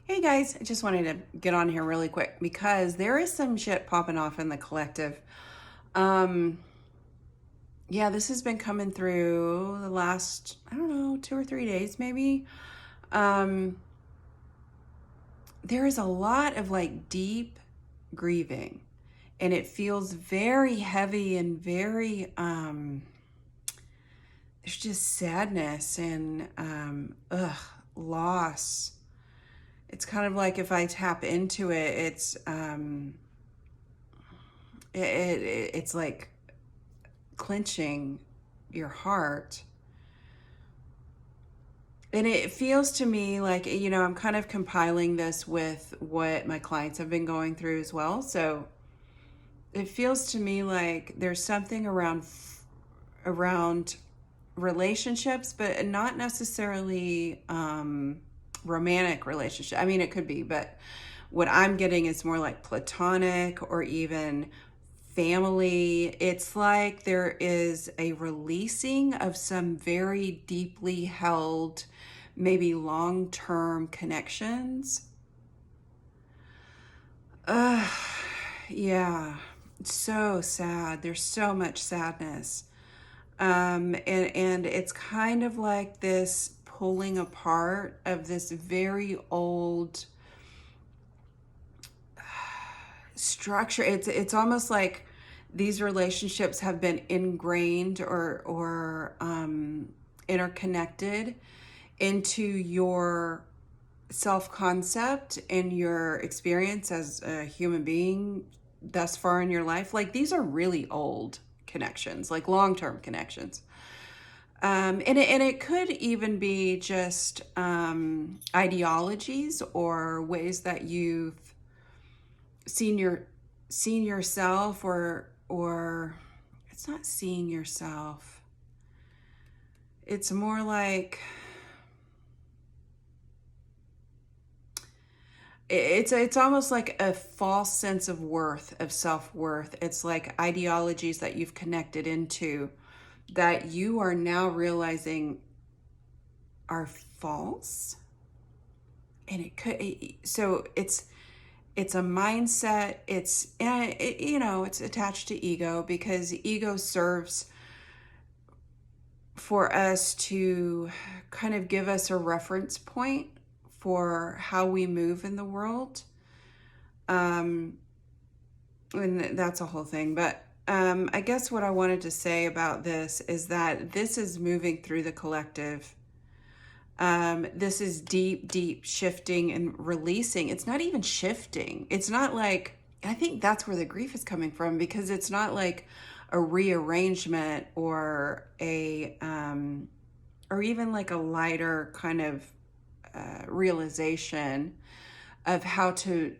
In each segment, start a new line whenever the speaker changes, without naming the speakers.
Hey guys, I just wanted to get on here really quick because there is some shit popping off in the collective. Um, yeah, this has been coming through the last, I don't know, 2 or 3 days maybe. Um, there is a lot of like deep grieving, and it feels very heavy and very, there's just sadness and, loss. It's kind of like if I tap into it, it's like clenching your heart. And it feels to me like, I'm kind of compiling this with what my clients have been going through as well. So it feels to me like there's something around relationships, but not necessarily romantic relationship. I mean, it could be, but what I'm getting is more like platonic or even family. It's like there is a releasing of some very deeply held, maybe long-term connections. uh yeah, it's so sad. There's so much sadness. And it's kind of like this pulling apart of this very old structure. It's almost like these relationships have been ingrained or interconnected into your self-concept and your experience as a human being thus far in your life. Like these are really old connections, like long-term connections. And it could even be just ideologies or ways that you've seen your seen yourself, or it's not seeing yourself. It's more like it's almost like a false sense of worth, of self-worth. It's like ideologies that you've connected into that you are now realizing are false. And so it's a mindset. It's attached to ego because ego serves for us to kind of give us a reference point for how we move in the world. um and that's a whole thing. But I guess what I wanted to say about this is that this is moving through the collective. This is deep, deep shifting and releasing. It's not even shifting. It's not like, I think that's where the grief is coming from, because it's not like a rearrangement or even like a lighter kind of realization of how to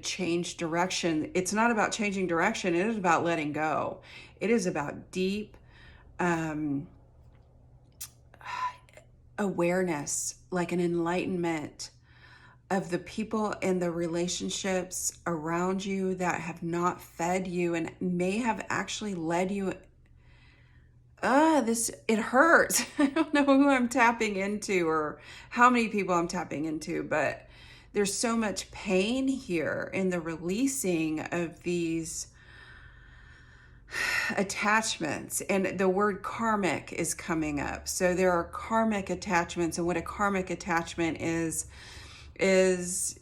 change direction. It's not about changing direction. It is about letting go. It is about deep um, awareness, like an enlightenment of the people and the relationships around you that have not fed you and may have actually led you. This, it hurts. I don't know who I'm tapping into or how many people I'm tapping into, but there's so much pain here in the releasing of these attachments, and the word karmic is coming up. So there are karmic attachments, and what a karmic attachment is it's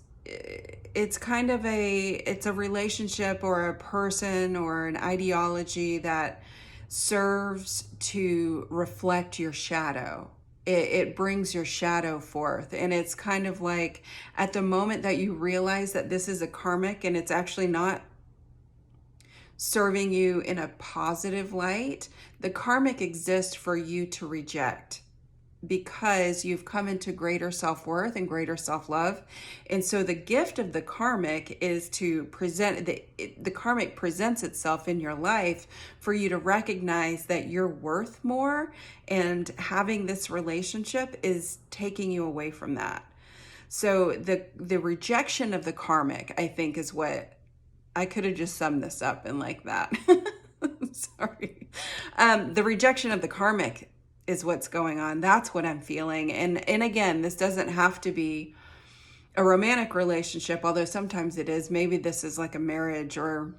kind of it's a relationship or a person or an ideology that serves to reflect your shadow. It brings your shadow forth, and it's kind of like at the moment that you realize that this is a karmic and it's actually not serving you in a positive light, the karmic exists for you to reject, because you've come into greater self-worth and greater self-love. And so the gift of the karmic is to present the karmic presents itself in your life for you to recognize that you're worth more, and having this relationship is taking you away from that. So the rejection of the karmic, I think, is what I could have just summed this up in like that. Sorry. The rejection of the karmic is what's going on. That's what I'm feeling. And again, this doesn't have to be a romantic relationship, although sometimes it is. Maybe this is like a marriage or,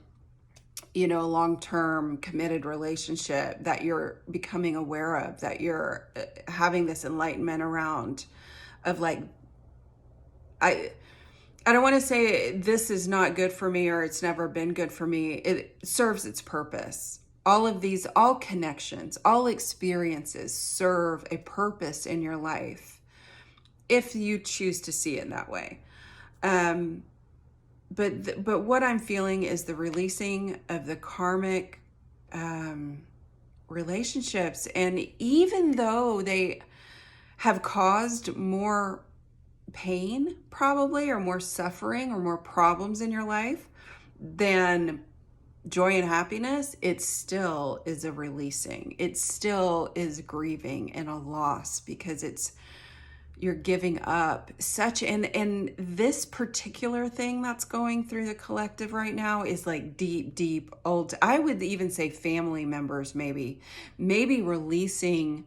you know, a long-term committed relationship that you're becoming aware of, that you're having this enlightenment around of like, I I don't want to say this is not good for me or it's never been good for me. It serves its purpose. All of these, all connections, all experiences serve a purpose in your life if you choose to see it that way. Um, but what I'm feeling is the releasing of the karmic relationships, and even though they have caused more pain probably, or more suffering, or more problems in your life than joy and happiness, it still is a releasing. It still is grieving and a loss, because it's, you're giving up such, and this particular thing that's going through the collective right now is like deep old, I would even say family members, maybe releasing.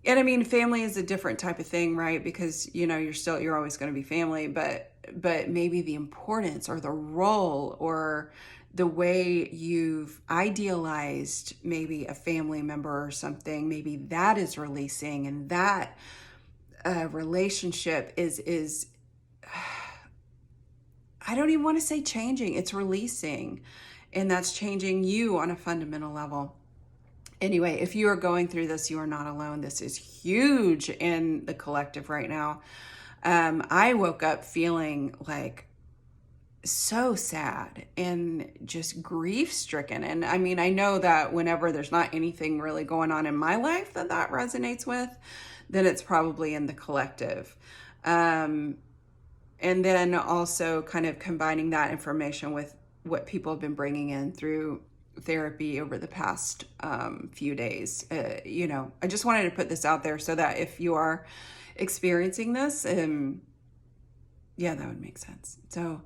And I mean, family is a different type of thing, right? Because, you know, you're always going to be family, but maybe the importance or the role or the way you've idealized maybe a family member or something, maybe that is releasing, and that relationship is I don't even want to say changing, it's releasing, and that's changing you on a fundamental level. Anyway, if you are going through this, you are not alone. This is huge in the collective right now. I woke up feeling like so sad and just grief stricken. And I mean, I know that whenever there's not anything really going on in my life that resonates with, then it's probably in the collective. And then also kind of combining that information with what people have been bringing in through therapy over the past few days. You know, I just wanted to put this out there so that if you are experiencing this, yeah, that would make sense. So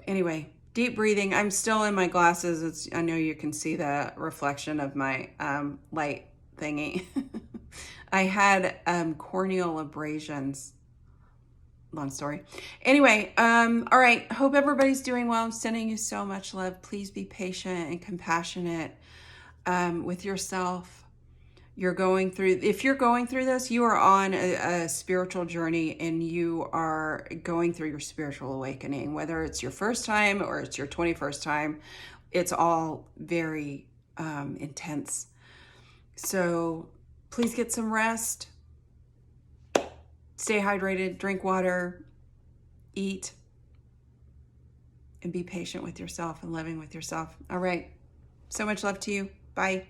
anyway, deep breathing. I'm still in my glasses. I know you can see the reflection of my light thingy. I had corneal abrasions. Long story. Anyway, all right. Hope everybody's doing well. I'm sending you so much love. Please be patient and compassionate with yourself. If you're going through this, you are on a spiritual journey, and you are going through your spiritual awakening, whether it's your first time or it's your 21st time. It's all very intense. So please get some rest. Stay hydrated, drink water, eat, and be patient with yourself and loving with yourself. All right. So much love to you. Bye.